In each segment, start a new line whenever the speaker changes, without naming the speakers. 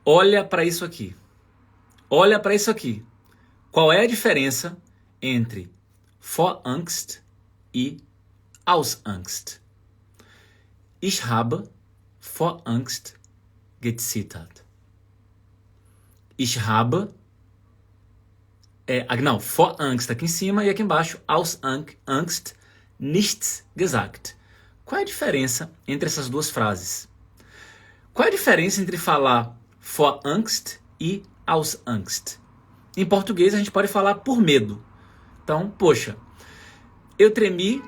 Olha para isso aqui. Olha para isso aqui. Qual é a diferença entre vor Angst e aus Angst? Ich habe vor Angst gezittert. Ich habe... vor Angst aqui em cima e aqui embaixo, aus Angst nichts gesagt. Qual é a diferença entre essas duas frases? Qual é a diferença entre falar vor Angst e aus Angst? Em português a gente pode falar por medo. Então, poxa, eu tremi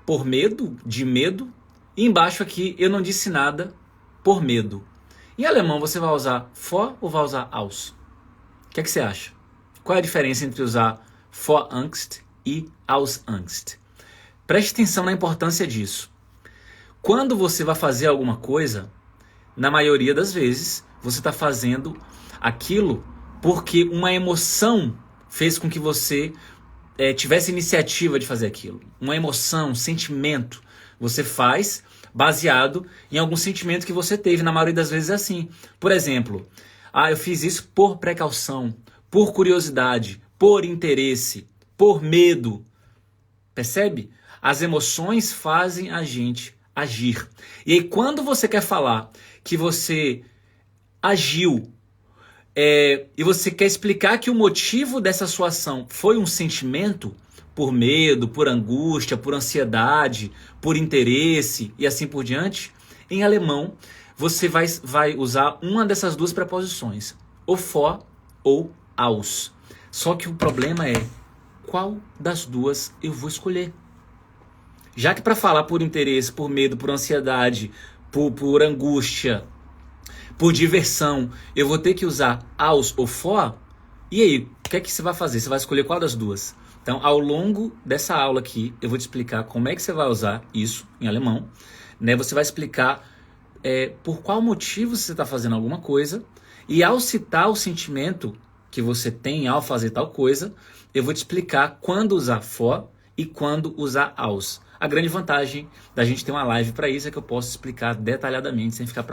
por medo, de medo, e embaixo aqui eu não disse nada por medo. Em alemão você vai usar vor ou vai usar aus? O que é que você acha? Qual é a diferença entre usar vor Angst e aus Angst? Preste atenção na importância disso. Quando você vai fazer alguma coisa, na maioria das vezes, você está fazendo aquilo porque uma emoção fez com que você tivesse iniciativa de fazer aquilo. Uma emoção, um sentimento. Você faz baseado em algum sentimento que você teve. Na maioria das vezes é assim. Por exemplo, eu fiz isso por precaução, por curiosidade, por interesse, por medo. Percebe? As emoções fazem a gente agir. E aí quando você quer falar que você agiu e você quer explicar que o motivo dessa sua ação foi um sentimento, por medo, por angústia, por ansiedade, por interesse e assim por diante, em alemão você vai usar uma dessas duas preposições, ou vor ou aus. Só que o problema é qual das duas eu vou escolher. Já que para falar por interesse, por medo, por ansiedade, por angústia, por diversão, eu vou ter que usar aus ou vor, e aí, o que é que você vai fazer? Você vai escolher qual das duas? Então, ao longo dessa aula aqui, eu vou te explicar como é que você vai usar isso em alemão. Né? Você vai explicar por qual motivo você está fazendo alguma coisa, e ao citar o sentimento que você tem ao fazer tal coisa, eu vou te explicar quando usar vor e quando usar aus. A grande vantagem da gente ter uma live para isso é que eu posso explicar detalhadamente, sem ficar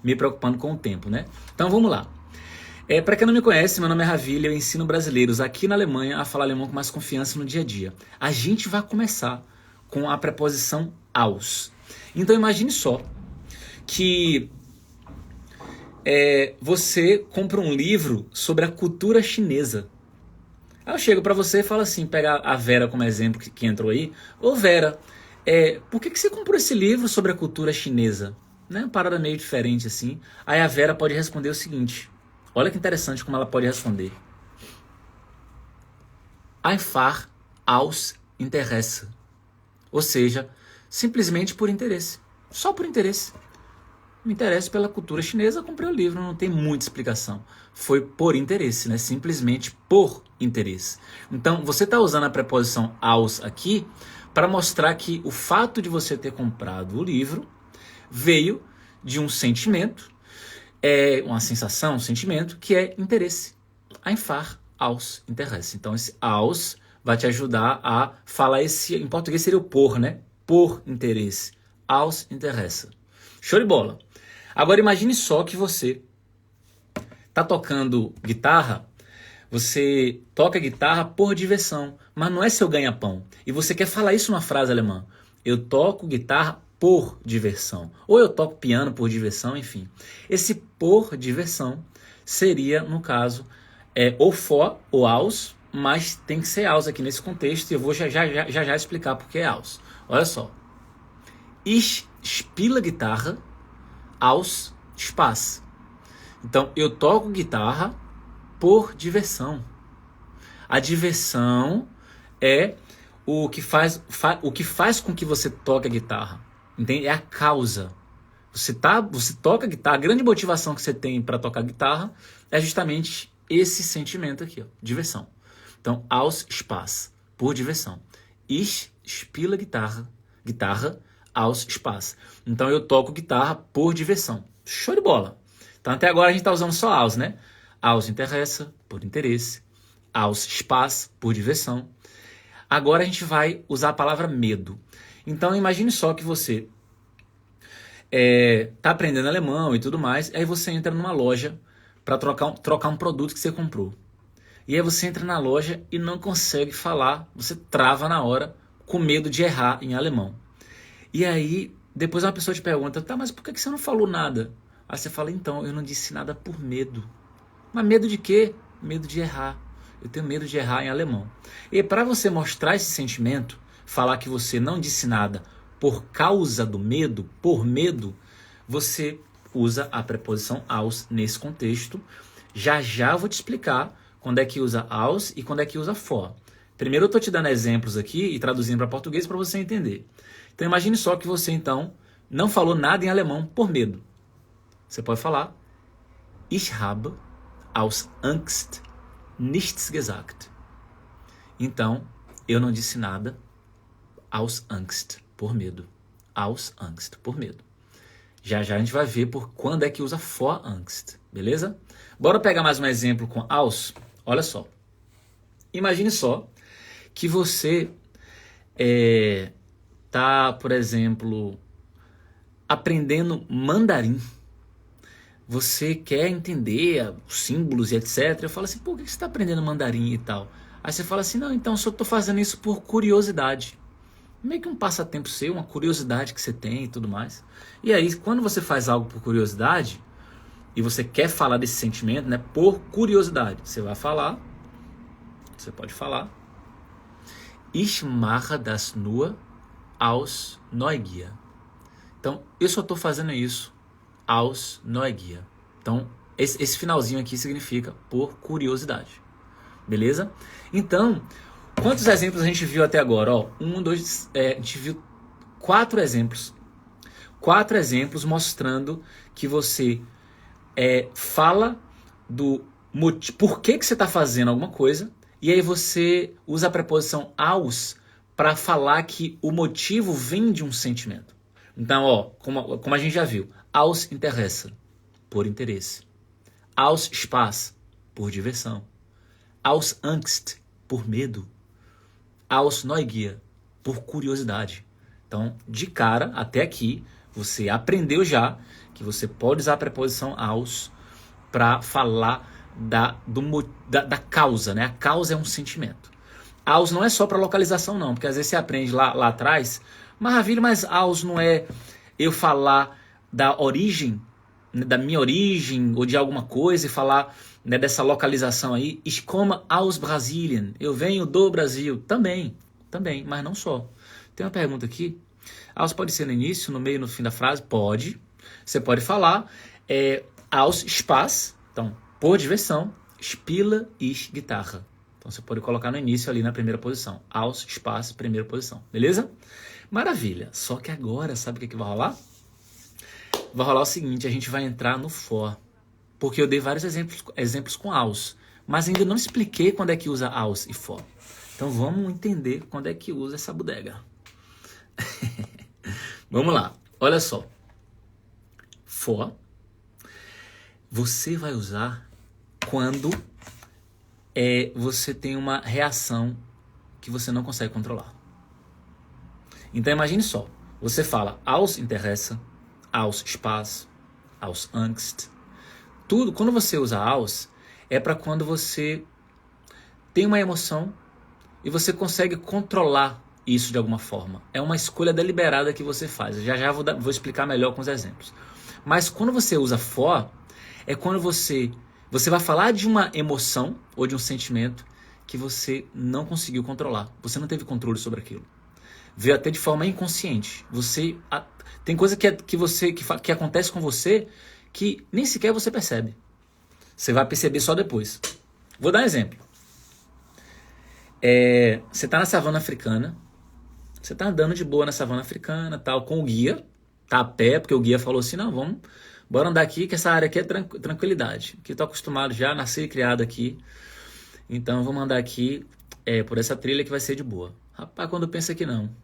me preocupando com o tempo, né? Então vamos lá. Para quem não me conhece, meu nome é Ravile, eu ensino brasileiros aqui na Alemanha a falar alemão com mais confiança no dia a dia. A gente vai começar com a preposição aus. Então imagine só que você compra um livro sobre a cultura chinesa. Aí eu chego pra você e falo assim, pega a Vera como exemplo que entrou aí. Ô Vera, por que você comprou esse livro sobre a cultura chinesa? Né? Uma parada meio diferente assim. Aí a Vera pode responder o seguinte. Olha que interessante como ela pode responder. Einfach aus Interesse. Ou seja, simplesmente por interesse. Só por interesse. Me interesso pela cultura chinesa, comprei o livro, não tem muita explicação. Foi por interesse, né? Simplesmente por interesse. Então, você está usando a preposição aus aqui para mostrar que o fato de você ter comprado o livro veio de um sentimento, uma sensação, um sentimento, que é interesse. Einfach aus Interesse. Então, esse aus vai te ajudar a falar em português seria o por, né? Por interesse. Aus Interesse. Show de bola. Agora imagine só que você está tocando guitarra, você toca guitarra por diversão, mas não é seu ganha-pão. E você quer falar isso numa frase alemã. Eu toco guitarra por diversão. Ou eu toco piano por diversão, enfim. Esse por diversão seria, no caso, ou vor ou aus, mas tem que ser aus aqui nesse contexto e eu vou já explicar por que é aus. Olha só. Ich spiele Gitarre aus Spaß. Então, eu toco guitarra por diversão. A diversão é o que faz com que você toque a guitarra. Entende? É a causa. Você toca guitarra, a grande motivação que você tem para tocar guitarra é justamente esse sentimento aqui, ó, diversão. Então, aus Spaß, por diversão. Ich spiele Gitarre aus Spaß. Então eu toco guitarra por diversão. Show de bola. Então até agora a gente está usando só aus, né? Aus Interesse, por interesse. Aus Spaß, por diversão. Agora a gente vai usar a palavra medo. Então imagine só que você tá aprendendo alemão e tudo mais, aí você entra numa loja para trocar um produto que você comprou. E aí você entra na loja e não consegue falar, você trava na hora com medo de errar em alemão. E aí depois uma pessoa te pergunta, tá, mas por que você não falou nada? Aí você fala, então, eu não disse nada por medo. Mas medo de quê? Medo de errar. Eu tenho medo de errar em alemão. E para você mostrar esse sentimento, falar que você não disse nada por causa do medo, por medo, você usa a preposição aus nesse contexto. Já já eu vou te explicar quando é que usa aus e quando é que usa for. Primeiro eu estou te dando exemplos aqui e traduzindo para português para você entender. Então imagine só que você então não falou nada em alemão por medo. Você pode falar Ich habe aus Angst nichts gesagt. Então, eu não disse nada aus Angst, por medo. Aus Angst, por medo. Já já a gente vai ver por quando é que usa for Angst, beleza? Bora pegar mais um exemplo com aus. Olha só. Imagine só que você tá, por exemplo, aprendendo mandarim. Você quer entender os símbolos e etc. Eu falo assim, por que você está aprendendo mandarim e tal? Aí você fala assim, não, então eu só estou fazendo isso por curiosidade. Meio que um passatempo seu, uma curiosidade que você tem e tudo mais. E aí, quando você faz algo por curiosidade, e você quer falar desse sentimento, né, por curiosidade, você vai falar, você pode falar, Ich mache das nur aus Neugier. Então, eu só estou fazendo isso aus Neugier. Então, esse finalzinho aqui significa por curiosidade. Beleza? Então, quantos exemplos a gente viu até agora? Ó, a gente viu 4 exemplos. 4 exemplos mostrando que você fala do por que você está fazendo alguma coisa, e aí você usa a preposição aus para falar que o motivo vem de um sentimento. Então, ó, como a gente já viu, aus Interesse, por interesse. Aus Spaß, por diversão. Aus Angst, por medo. Aus Neugier, por curiosidade. Então, de cara, até aqui, você aprendeu já que você pode usar a preposição aus para falar da causa, né? A causa é um sentimento. Aus não é só para localização, não, porque às vezes você aprende lá atrás, maravilha, mas aus não é eu falar da origem, né, da minha origem ou de alguma coisa e falar, né, dessa localização aí. Ich komme aus Brasilien. Eu venho do Brasil. Também, mas não só. Tem uma pergunta aqui. Aus pode ser no início, no meio, no fim da frase? Pode. Você pode falar aus Spaß, então, por diversão, spiele ich Gitarre. Então você pode colocar no início ali na primeira posição. Aus Spaß, primeira posição. Beleza? Maravilha. Só que agora, sabe o que vai rolar? Vai rolar o seguinte, a gente vai entrar no for. Porque eu dei vários exemplos com aus. Mas ainda não expliquei quando é que usa aus e for. Então vamos entender quando é que usa essa bodega. Vamos lá. Olha só. For. Você vai usar quando você tem uma reação que você não consegue controlar. Então imagine só. Você fala aus Interesse, aus Spaß, aus Angst. Tudo, quando você usa aus, é para quando você tem uma emoção e você consegue controlar isso de alguma forma. É uma escolha deliberada que você faz. Já vou explicar melhor com os exemplos. Mas quando você usa for, é quando você vai falar de uma emoção ou de um sentimento que você não conseguiu controlar. Você não teve controle sobre aquilo. Veio até de forma inconsciente. Tem coisa que acontece com você que nem sequer você percebe. Você vai perceber só depois. Vou dar um exemplo. Você está na savana africana. Você está andando de boa na savana africana, tal, com o guia. Tá a pé, porque o guia falou assim, não, bora andar aqui, que essa área aqui é tranquilidade. Que eu tô acostumado já, nasci e criado aqui. Então vamos andar aqui por essa trilha que vai ser de boa. Rapaz, quando pensa que não,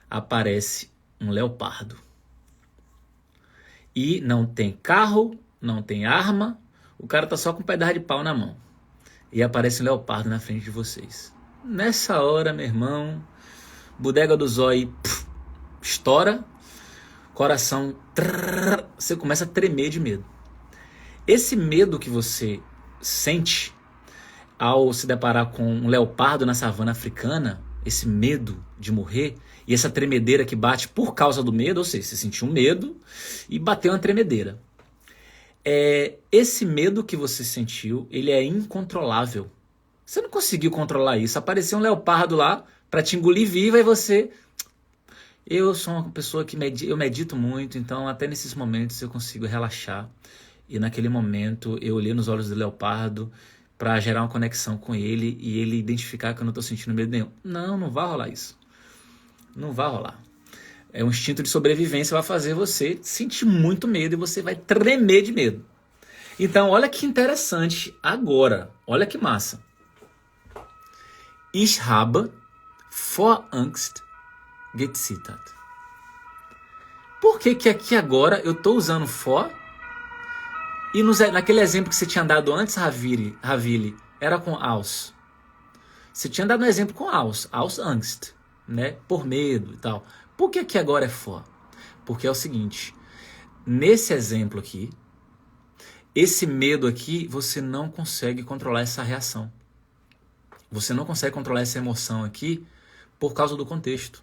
aparece um leopardo. E não tem carro, não tem arma, o cara tá só com um pedaço de pau na mão. E aparece um leopardo na frente de vocês. Nessa hora, meu irmão, bodega do zóio estoura. coração, você começa a tremer de medo. Esse medo que você sente ao se deparar com um leopardo na savana africana, esse medo de morrer e essa tremedeira que bate por causa do medo, ou seja, você sentiu um medo e bateu uma tremedeira. Esse medo que você sentiu, ele é incontrolável. Você não conseguiu controlar isso. Apareceu um leopardo lá para te engolir viva e você... Eu sou uma pessoa que eu medito muito, então até nesses momentos eu consigo relaxar. E naquele momento eu olhei nos olhos do leopardo para gerar uma conexão com ele e ele identificar que eu não estou sentindo medo nenhum. Não vai rolar isso. Não vai rolar. É um instinto de sobrevivência, vai fazer você sentir muito medo e você vai tremer de medo. Então, olha que interessante agora. Olha que massa. Ich habe vor Angst gezittert. Por que aqui agora eu estou usando vor? E naquele exemplo que você tinha dado antes, Ravili, era com aus. Você tinha dado um exemplo com aus Angst, né? Por medo e tal. Por que aqui agora é for? Porque é o seguinte, nesse exemplo aqui, esse medo aqui, você não consegue controlar essa reação. Você não consegue controlar essa emoção aqui por causa do contexto.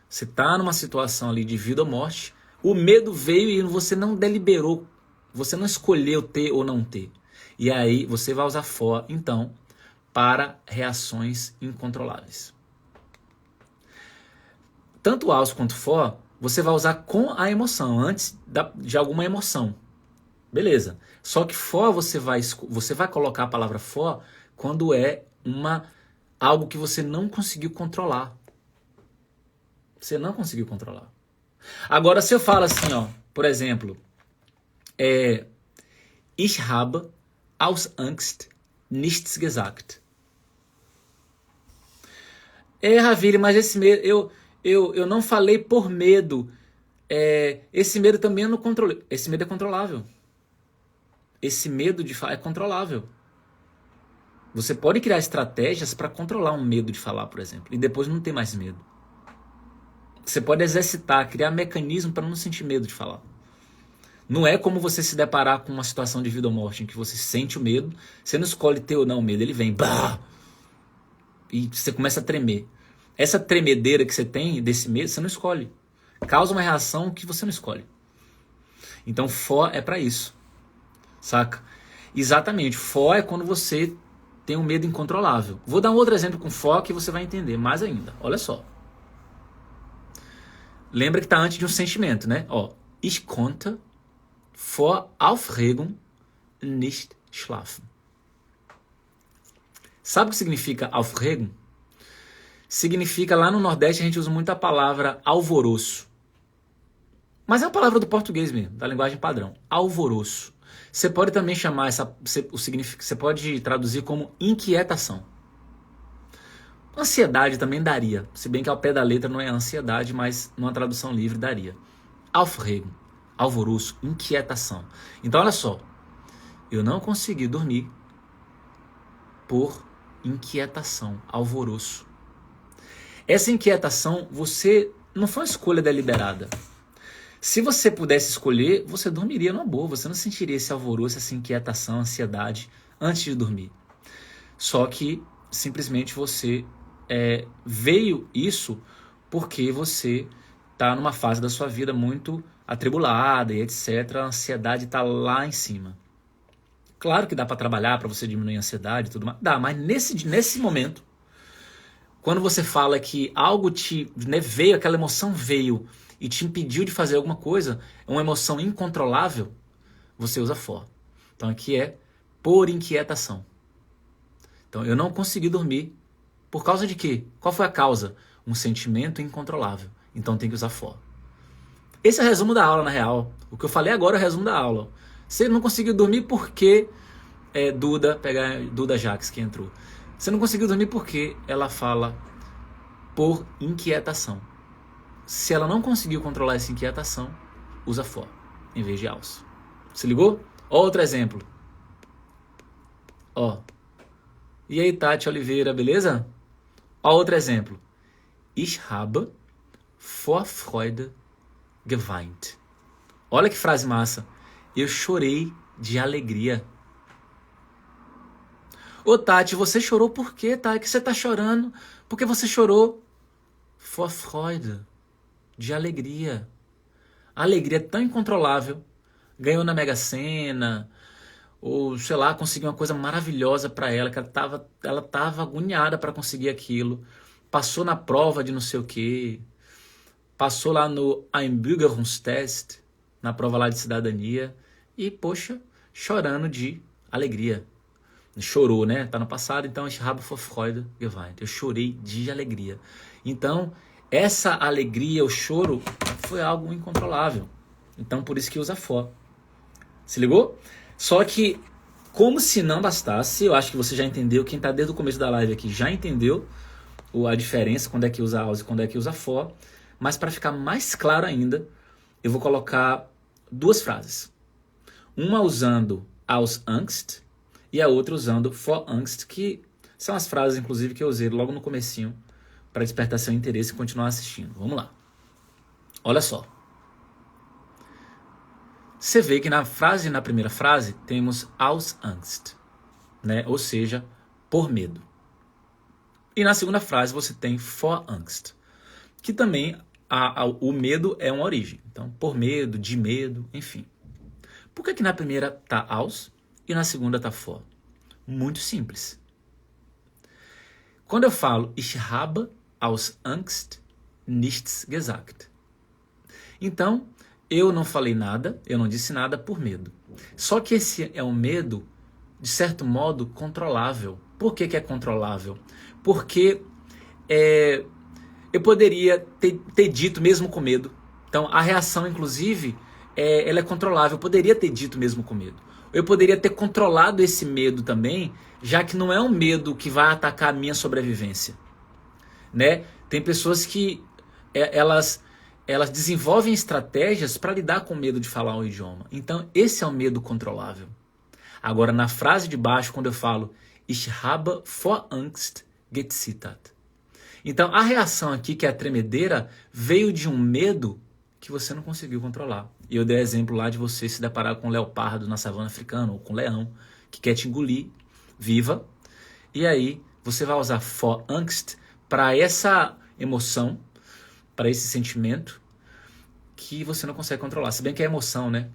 Você está numa situação ali de vida ou morte, o medo veio e você não deliberou. Você não escolheu ter ou não ter. E aí você vai usar for, então, para reações incontroláveis. Tanto aus quanto for, você vai usar com a emoção, antes de alguma emoção. Beleza. Só que for, você vai colocar a palavra for quando é algo que você não conseguiu controlar. Você não conseguiu controlar. Agora, se eu falo assim, ó, por exemplo... Ich habe aus Angst nichts gesagt. Ravili, mas esse medo, eu não falei por medo. Esse medo também eu não controlei. Esse medo é controlável. Esse medo de falar é controlável. Você pode criar estratégias para controlar um medo de falar, por exemplo, e depois não ter mais medo. Você pode exercitar, criar mecanismo para não sentir medo de falar. Não é como você se deparar com uma situação de vida ou morte em que você sente o medo, você não escolhe ter ou não o medo, ele vem, bah! E você começa a tremer. Essa tremedeira que você tem desse medo, você não escolhe. Causa uma reação que você não escolhe. Então, for é para isso. Saca? Exatamente. For é quando você tem um medo incontrolável. Vou dar um outro exemplo com for que você vai entender mais ainda. Olha só. Lembra que está antes de um sentimento, né? Ich konnte vor Aufregung nicht schlafen. Sabe o que significa Aufregung? Significa, lá no Nordeste a gente usa muito a palavra alvoroço. Mas é uma palavra do português mesmo, da linguagem padrão. Alvoroço. Você pode também chamar você pode traduzir como inquietação. Ansiedade também daria, se bem que ao pé da letra não é ansiedade, mas numa tradução livre daria. Aufregung. Alvoroço, inquietação. Então, olha só. Eu não consegui dormir por inquietação, alvoroço. Essa inquietação, não foi uma escolha deliberada. Se você pudesse escolher, você dormiria numa boa. Você não sentiria esse alvoroço, essa inquietação, ansiedade antes de dormir. Só que, simplesmente, você veio isso porque você está numa fase da sua vida muito atribulada e etc. A ansiedade está lá em cima. Claro que dá para trabalhar para você diminuir a ansiedade e tudo mais. Dá, mas nesse momento, quando você fala que algo veio, aquela emoção veio e te impediu de fazer alguma coisa, é uma emoção incontrolável, você usa for. Então aqui é por inquietação. Então eu não consegui dormir. Por causa de quê? Qual foi a causa? Um sentimento incontrolável. Então tem que usar for. Esse é o resumo da aula, na real. O que eu falei agora é o resumo da aula. Você não conseguiu dormir porque Duda Jacques que entrou. Você não conseguiu dormir porque ela fala por inquietação. Se ela não conseguiu controlar essa inquietação, usa for em vez de aus. Se ligou? Outro exemplo. E aí, Tati Oliveira, beleza? Outro exemplo. Ich habe vor Freude geweint. Olha que frase massa. Eu chorei de alegria. Ô Tati, você chorou por quê, Tati? Que você tá chorando? Porque você chorou vor Freude, de alegria. A alegria é tão incontrolável. Ganhou na Mega Sena, ou sei lá, conseguiu uma coisa maravilhosa para ela, que ela tava agoniada para conseguir aquilo. Passou na prova de não sei o quê. Passou lá no Einbürgerungstest, na prova lá de cidadania, e, poxa, chorando de alegria. Chorou, né? Tá no passado, então ich habe vor Freude geweint. Eu chorei de alegria. Então, essa alegria, o choro, foi algo incontrolável. Então, por isso que usa for. Se ligou? Só que, como se não bastasse, eu acho que você já entendeu, quem tá desde o começo da live aqui já entendeu a diferença, quando é que usa aus e quando é que usa for. Mas para ficar mais claro ainda, eu vou colocar duas frases. Uma usando aus Angst e a outra usando vor Angst, que são as frases, inclusive, que eu usei logo no comecinho para despertar seu interesse e continuar assistindo. Vamos lá. Olha só. Você vê que na primeira frase, temos aus Angst, né? Ou seja, por medo. E na segunda frase você tem vor Angst, que também o medo é uma origem. Então, por medo, de medo, enfim. Por que na primeira tá aus e na segunda tá vor? Muito simples. Quando eu falo ich habe aus Angst nichts gesagt. Então, eu não falei nada, eu não disse nada por medo. Só que esse é um medo, de certo modo, controlável. Por que é controlável? Porque eu poderia ter dito mesmo com medo. Então, a reação, inclusive, ela é controlável. Eu poderia ter dito mesmo com medo. Eu poderia ter controlado esse medo também, já que não é um medo que vai atacar a minha sobrevivência. Né? Tem pessoas que elas desenvolvem estratégias para lidar com o medo de falar um idioma. Então, esse é o medo controlável. Agora, na frase de baixo, quando eu falo ich habe vor Angst gezittert. Então, a reação aqui, que é a tremedeira, veio de um medo que você não conseguiu controlar. E eu dei exemplo lá de você se deparar com um leopardo na savana africana, ou com um leão, que quer te engolir viva. E aí, você vai usar vor Angst para essa emoção, para esse sentimento que você não consegue controlar. Se bem que é emoção, né?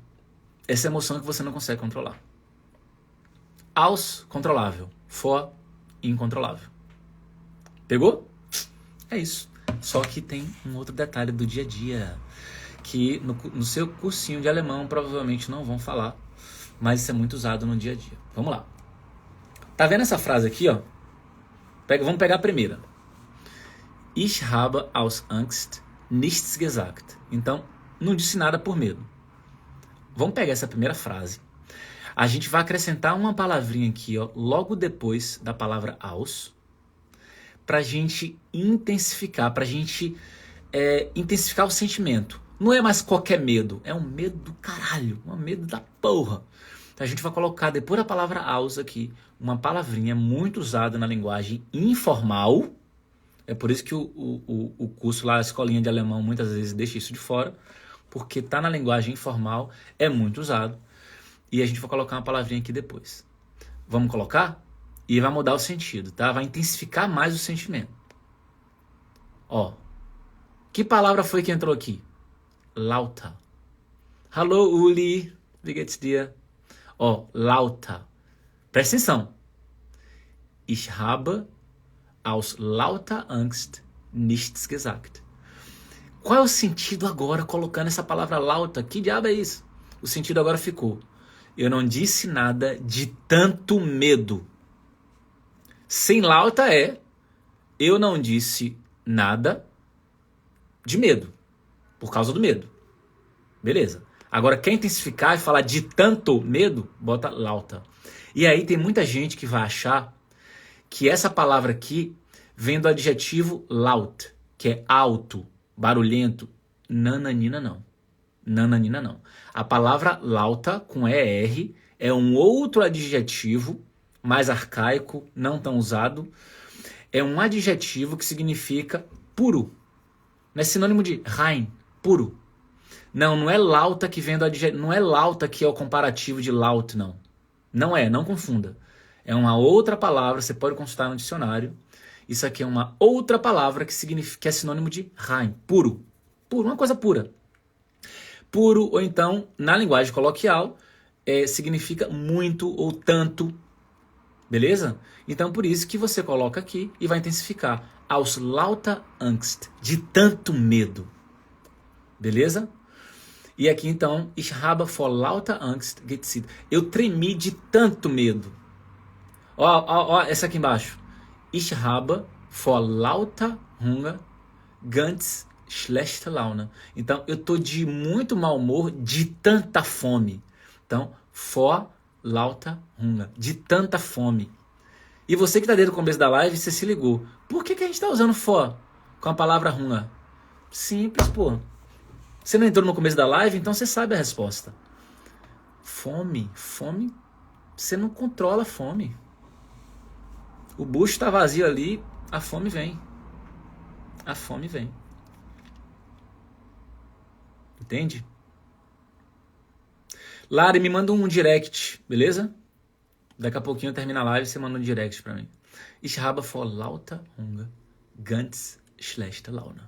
Essa emoção que você não consegue controlar. Aus, controlável. For, incontrolável. Pegou? É isso. Só que tem um outro detalhe do dia a dia, que no seu cursinho de alemão provavelmente não vão falar, mas isso é muito usado no dia a dia. Vamos lá. Tá vendo essa frase aqui, ó? Vamos pegar a primeira. Ich habe aus Angst nichts gesagt. Então, não disse nada por medo. Vamos pegar essa primeira frase. A gente vai acrescentar uma palavrinha aqui, ó, logo depois da palavra aus, pra gente intensificar, intensificar o sentimento. Não é mais qualquer medo, é um medo do caralho, um medo da porra. Então a gente vai colocar, depois da palavra aus aqui, uma palavrinha muito usada na linguagem informal. É por isso que o curso lá, a escolinha de alemão, muitas vezes deixa isso de fora, porque tá na linguagem informal, é muito usado. E a gente vai colocar uma palavrinha aqui depois. Vamos colocar? E vai mudar o sentido, tá? Vai intensificar mais o sentimento. Ó, que palavra foi que entrou aqui? Lauter. Hallo, Uli. Wie geht's dir? Ó, lauter. Presta atenção. Ich habe aus lauter Angst nichts gesagt. Qual é o sentido agora colocando essa palavra lauter? Que diabo é isso? O sentido agora ficou: eu não disse nada de tanto medo. Sem lauter eu não disse nada de medo, por causa do medo. Beleza. Agora, quer intensificar e falar de tanto medo, bota lauter. E aí tem muita gente que vai achar que essa palavra aqui vem do adjetivo laut, que é alto, barulhento. Nananina não. Nananina não. A palavra lauter, com ER, é um outro adjetivo, mais arcaico, não tão usado. É um adjetivo que significa puro. Não é sinônimo de rein, puro. Não é lauta que vem do adjetivo, não é lauta que é o comparativo de laut, não. Não confunda. É uma outra palavra, você pode consultar no dicionário. Isso aqui é uma outra palavra que é sinônimo de rein, puro. Puro, uma coisa pura. Puro, ou então, na linguagem coloquial, significa muito ou tanto. Beleza? Então, por isso que você coloca aqui e vai intensificar. Aus lauter Angst. De tanto medo. Beleza? E aqui, então, ich habe vor lauter Angst gezittert. Eu tremi de tanto medo. Ó, essa aqui embaixo. Ich habe vor lauter Hunger ganz schlechte Laune. Então, eu tô de muito mau humor de tanta fome. Então, vor lauter Hunger. De tanta fome. E você que tá desde o começo da live, você se ligou. Por que a gente tá usando for com a palavra Hunger? Simples, pô. Você não entrou no começo da live, então você sabe a resposta. Fome. Você não controla a fome. O bucho tá vazio ali, a fome vem. A fome vem. Entende? Lari, me manda um direct, beleza? Daqui a pouquinho termina a live e você manda um direct pra mim. Ich habe vor lauter Hunger ganz schlechte Laune.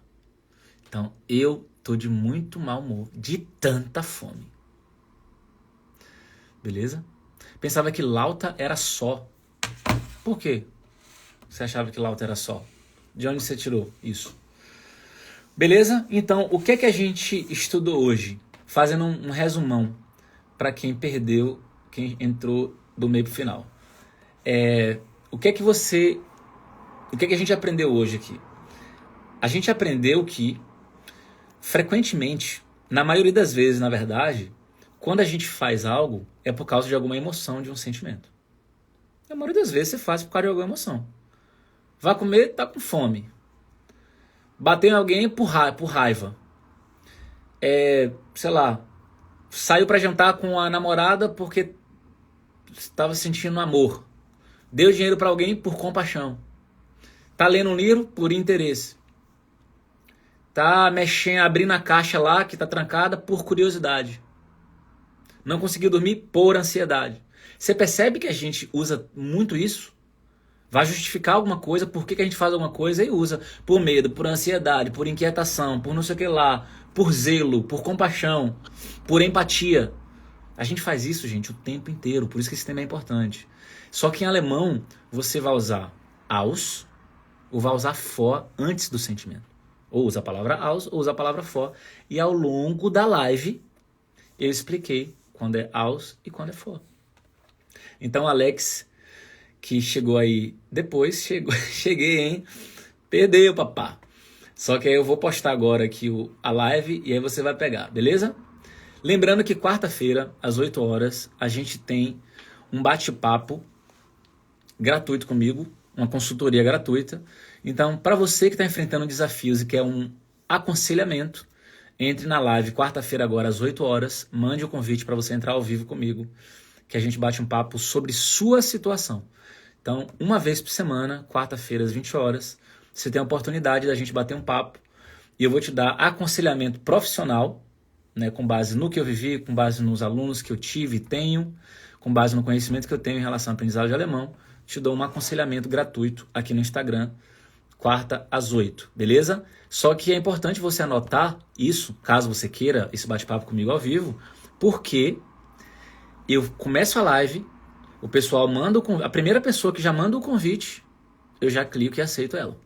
Então, eu tô de muito mau humor, de tanta fome. Beleza? Pensava que lauta era só. Por quê? Você achava que lauta era só? De onde você tirou isso? Beleza? Então, o que é que a gente estudou hoje? Fazendo um resumão para quem perdeu, quem entrou do meio pro final. O que é que a gente aprendeu hoje aqui? A gente aprendeu que, frequentemente, na maioria das vezes, na verdade, quando a gente faz algo, é por causa de alguma emoção, de um sentimento. Na maioria das vezes você faz por causa de alguma emoção. Vai comer, tá com fome. Bateu em alguém por raiva. Sei lá, saiu pra jantar com a namorada porque estava sentindo amor. Deu dinheiro pra alguém por compaixão. Tá lendo um livro por interesse. Tá mexendo, abrindo a caixa lá que tá trancada por curiosidade. Não conseguiu dormir por ansiedade. Você percebe que a gente usa muito isso? Vai justificar alguma coisa, por que a gente faz alguma coisa e usa por medo, por ansiedade, por inquietação, por não sei o que lá, por zelo, por compaixão, por empatia. A gente faz isso, gente, o tempo inteiro, por isso que esse tema é importante. Só que em alemão você vai usar aus ou vai usar vor antes do sentimento. Ou usa a palavra aus ou usa a palavra vor. E ao longo da live eu expliquei quando é aus e quando é vor. Então, Alex, que chegou aí depois, cheguei, hein? Perdeu, papá. Só que aí eu vou postar agora aqui a live e aí você vai pegar, beleza? Lembrando que quarta-feira, às 8 horas, a gente tem um bate-papo gratuito comigo, uma consultoria gratuita. Então, para você que está enfrentando desafios e quer um aconselhamento, entre na live quarta-feira agora às 8 horas, mande o convite para você entrar ao vivo comigo, que a gente bate um papo sobre sua situação. Então, uma vez por semana, quarta-feira às 20 horas, você tem a oportunidade da gente bater um papo e eu vou te dar aconselhamento profissional, né, com base no que eu vivi, com base nos alunos que eu tive e tenho, com base no conhecimento que eu tenho em relação à aprendizagem de alemão, te dou um aconselhamento gratuito aqui no Instagram, quarta às 8, beleza? Só que é importante você anotar isso, caso você queira esse bate-papo comigo ao vivo, porque eu começo a live, o pessoal manda a primeira pessoa que já manda o convite, eu já clico e aceito ela.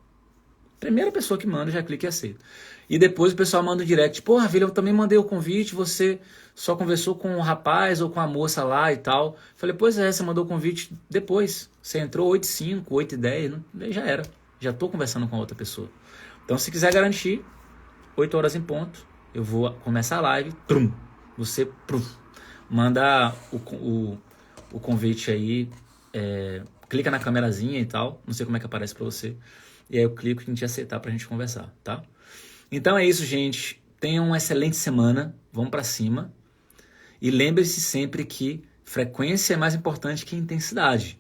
Primeira pessoa que manda, eu já clico e aceito. E depois o pessoal manda um direct, porra, Vila, eu também mandei o convite, você só conversou com o rapaz ou com a moça lá e tal. Falei, pois é, você mandou o convite depois. Você entrou 8h05, 8h10, já era. Já estou conversando com a outra pessoa. Então, se quiser garantir, 8 horas em ponto, eu vou começar a live, você manda o convite aí, clica na câmerazinha e tal, não sei como é que aparece para você, e aí eu clico em te aceitar pra gente conversar, tá? Então é isso, gente. Tenham uma excelente semana, vamos para cima. E lembre-se sempre que frequência é mais importante que intensidade,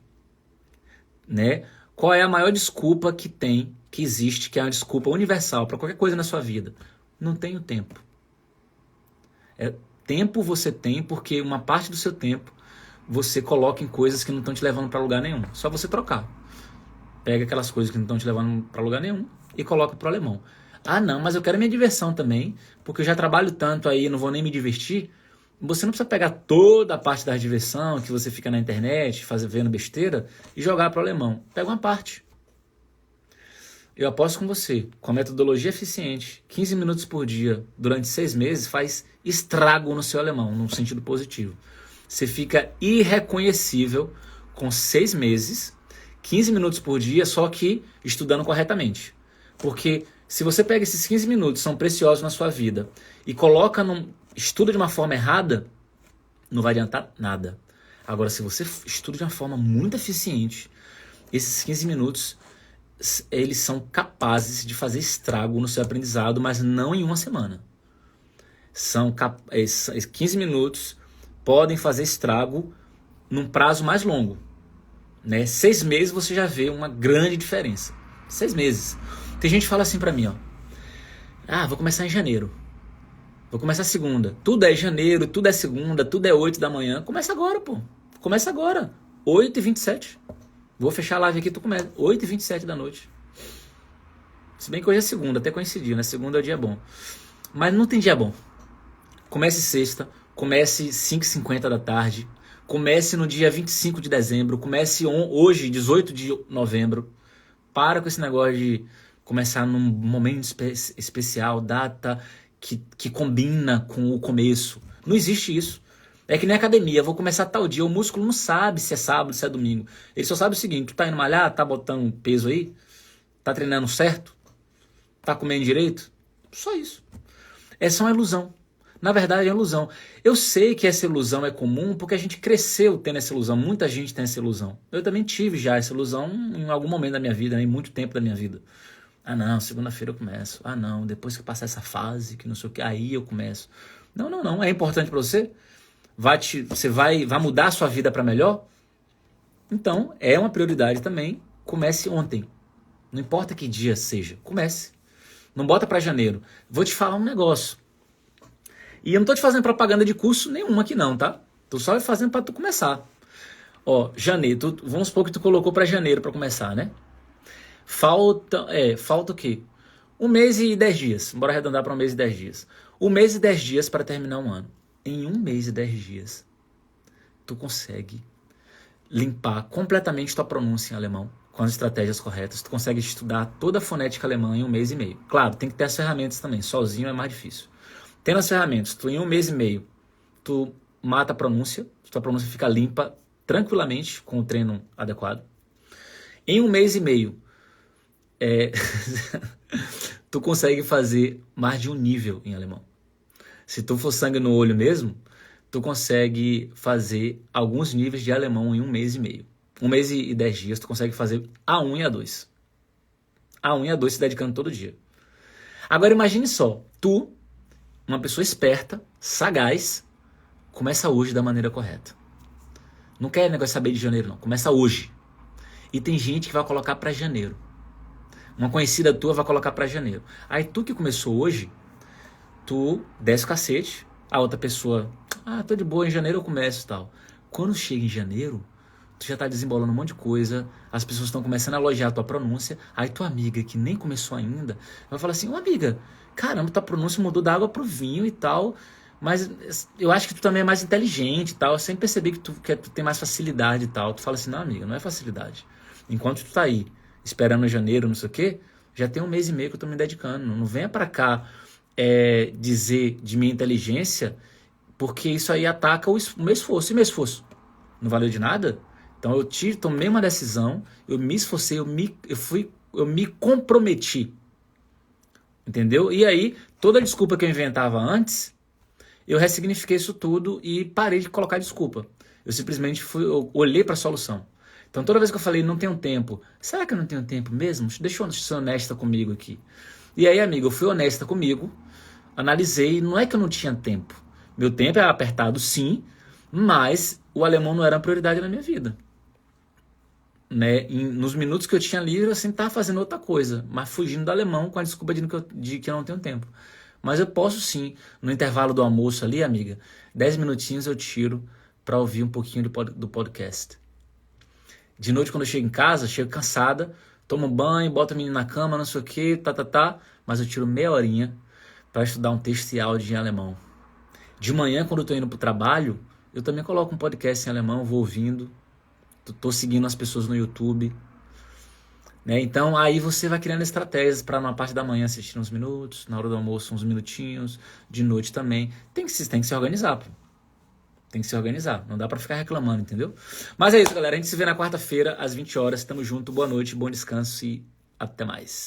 né? Qual é a maior desculpa que existe, que é uma desculpa universal para qualquer coisa na sua vida? Não tenho tempo. Tempo você tem porque uma parte do seu tempo você coloca em coisas que não estão te levando para lugar nenhum. Só você trocar. Pega aquelas coisas que não estão te levando para lugar nenhum e coloca pro alemão. Ah, não, mas eu quero minha diversão também, porque eu já trabalho tanto aí, não vou nem me divertir. Você não precisa pegar toda a parte da diversão que você fica na internet, vendo besteira, e jogar pro alemão. Pega uma parte. Eu aposto com você, com a metodologia eficiente, 15 minutos por dia, durante 6 meses, faz estrago no seu alemão, num sentido positivo. Você fica irreconhecível com 6 meses, 15 minutos por dia, só que estudando corretamente. Porque se você pega esses 15 minutos, são preciosos na sua vida, e estuda de uma forma errada, não vai adiantar nada. Agora, se você estuda de uma forma muito eficiente, esses 15 minutos, eles são capazes de fazer estrago no seu aprendizado, mas não em uma semana. 15 minutos podem fazer estrago num prazo mais longo. 6 meses você já vê uma grande diferença. 6 meses. Tem gente que fala assim pra mim, vou começar em janeiro. Vou começar segunda. Tudo é janeiro, tudo é segunda, tudo é 8 da manhã. Começa agora, pô. Começa agora. 8h27. Vou fechar a live aqui, tu começa. 8h27 da noite. Se bem que hoje é segunda, até coincidiu, né? Segunda é o dia bom. Mas não tem dia bom. Comece sexta, comece 5h50 da tarde, comece no dia 25 de dezembro, comece hoje, 18 de novembro. Para com esse negócio de começar num momento especial, data que combina com o começo. Não existe isso. É que nem academia, vou começar tal dia, o músculo não sabe se é sábado, se é domingo. Ele só sabe o seguinte, tu tá indo malhar, tá botando peso aí, tá treinando certo, tá comendo direito, só isso. É só uma ilusão. Na verdade é uma ilusão. Eu sei que essa ilusão é comum porque a gente cresceu tendo essa ilusão, muita gente tem essa ilusão. Eu também tive já essa ilusão em algum momento da minha vida, em muito tempo da minha vida. Ah não, segunda-feira eu começo. Ah não, depois que eu passar essa fase, que não sei o que, aí eu começo. Não, é importante pra você? Você vai mudar a sua vida para melhor? Então, é uma prioridade também. Comece ontem. Não importa que dia seja, comece. Não bota para janeiro. Vou te falar um negócio. E eu não tô te fazendo propaganda de curso nenhum aqui não, tá? Tô só fazendo para tu começar. Janeiro, vamos supor que tu colocou para janeiro para começar, né? Falta o quê? 1 mês e 10 dias. Bora arredondar para 1 mês e 10 dias. 1 mês e 10 dias para terminar um ano. Em 1 mês e 10 dias, tu consegue limpar completamente tua pronúncia em alemão com as estratégias corretas. Tu consegue estudar toda a fonética alemã em 1 mês e meio. Claro, tem que ter as ferramentas também. Sozinho é mais difícil. Tendo as ferramentas, tu em 1 mês e meio, tu mata a pronúncia. Tua pronúncia fica limpa tranquilamente com o treino adequado. Em 1 mês e meio, tu consegue fazer mais de um nível em alemão. Se tu for sangue no olho mesmo, tu consegue fazer alguns níveis de alemão em 1 mês e meio. 1 mês e 10 dias, tu consegue fazer A1 e A2. A1 e A2 se dedicando todo dia. Agora imagine só, tu, uma pessoa esperta, sagaz, começa hoje da maneira correta. Não quer negócio de saber de janeiro não, começa hoje. E tem gente que vai colocar para janeiro. Uma conhecida tua vai colocar para janeiro. Aí tu que começou hoje, tu desce o cacete, a outra pessoa, tô de boa, em janeiro eu começo e tal. Quando chega em janeiro, tu já tá desembolando um monte de coisa, as pessoas estão começando a elogiar a tua pronúncia, aí tua amiga, que nem começou ainda, vai falar assim, amiga, caramba, tua pronúncia mudou da água pro vinho e tal, mas eu acho que tu também é mais inteligente e tal, eu sempre percebi que tu tem mais facilidade e tal. Tu fala assim, não amiga, não é facilidade. Enquanto tu tá aí, esperando janeiro, não sei o quê, já tem 1 mês e meio que eu tô me dedicando, não venha pra cá dizer de minha inteligência, porque isso aí ataca o meu esforço. E meu esforço? Não valeu de nada? Então eu tomei uma decisão, eu me esforcei, eu me comprometi. Entendeu? E aí, toda a desculpa que eu inventava antes, eu ressignifiquei isso tudo e parei de colocar desculpa. Eu simplesmente olhei para a solução. Então toda vez que eu falei, não tenho tempo, será que eu não tenho tempo mesmo? Deixa eu ser honesta comigo aqui. E aí, amigo, eu fui honesta comigo, analisei, não é que eu não tinha tempo. Meu tempo é apertado, sim, mas o alemão não era uma prioridade na minha vida. Nos minutos que eu tinha livre, eu sempre estava fazendo outra coisa, mas fugindo do alemão com a desculpa de que eu não tenho tempo. Mas eu posso sim, no intervalo do almoço ali, amiga, 10 minutinhos eu tiro para ouvir um pouquinho do podcast. De noite, quando eu chego em casa, chego cansada, tomo um banho, boto a menina na cama, não sei o que, mas eu tiro meia horinha para estudar um texto e áudio em alemão. De manhã, quando eu tô indo pro trabalho, eu também coloco um podcast em alemão, vou ouvindo, tô seguindo as pessoas no YouTube, né? Então aí você vai criando estratégias para na parte da manhã assistir uns minutos, na hora do almoço uns minutinhos, de noite também. Tem que se organizar, pô. Tem que se organizar, não dá pra ficar reclamando, entendeu? Mas é isso, galera, a gente se vê na quarta-feira às 20 horas, tamo junto, boa noite, bom descanso e até mais.